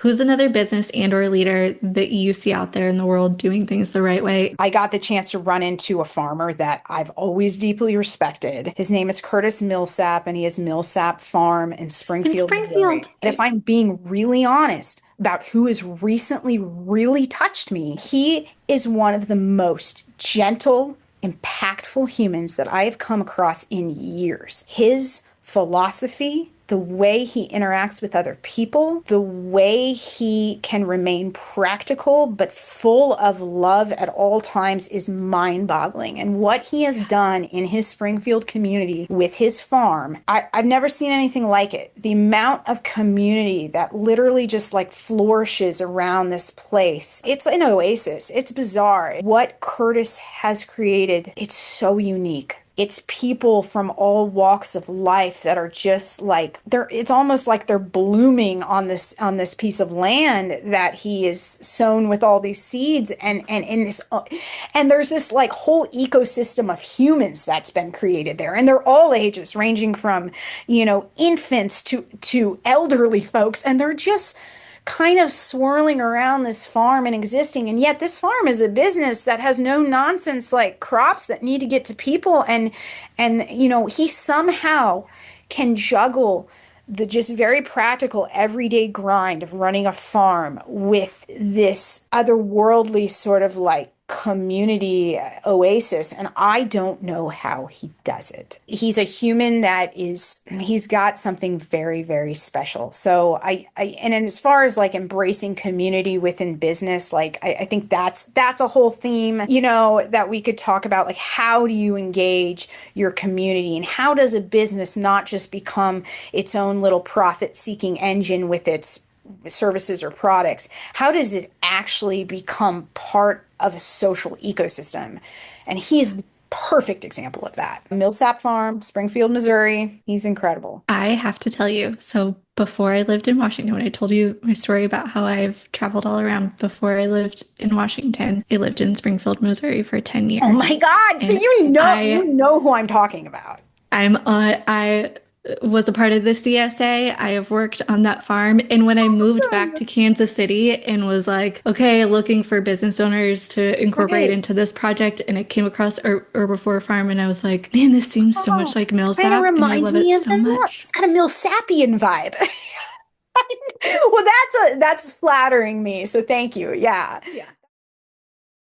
Who's another business and or leader that you see out there in the world doing things the right way? I got the chance to run into a farmer that I've always deeply respected. His name is Curtis Millsap, and he has Millsap Farm in In Springfield, Springfield. Missouri. And if I'm being really honest about who has recently really touched me, he is one of the most gentle, impactful humans that I have come across in years. His philosophy, the way he interacts with other people, the way he can remain practical but full of love at all times is mind-boggling. And what he has done in his Springfield community with his farm, I've never seen anything like it. The amount of community that literally just like flourishes around this place. It's an oasis. It's bizarre. What Curtis has created, it's so unique. It's people from all walks of life that are just like it's almost like they're blooming on this piece of land that he is sown with all these seeds and in this and there's this like whole ecosystem of humans that's been created there, and they're all ages ranging from infants to elderly folks, and they're just kind of swirling around this farm and existing. And yet this farm is a business that has no nonsense like crops that need to get to people. And he somehow can juggle the just very practical everyday grind of running a farm with this otherworldly sort of like community oasis, and I don't know how he does it. He's a human he's got something very, very special. So and as far as like embracing community within business, like I think that's a whole theme, that we could talk about. Like, how do you engage your community, and how does a business not just become its own little profit-seeking engine with its services or products? How does it actually become part of a social ecosystem? And he is the perfect example of that. Millsap Farm, Springfield, Missouri. He's incredible. I have to tell you, so before I lived in Washington, when I told you my story about how I've traveled all around, before I lived in Washington, I lived in Springfield, Missouri for 10 years. Oh my God. So And you know who I'm talking about. I was a part of the CSA. I have worked on that farm. And when I moved back Awesome. to Kansas City and was like, okay, looking for business owners to incorporate Right. into this project, and it came across Urbavore Farm, and I was like, man, this seems so much Oh, like kind of Millsap, and I reminds love it me of so them. much. It's got a Millsapian vibe. Well, that's flattering me. So thank you. Yeah. Yeah.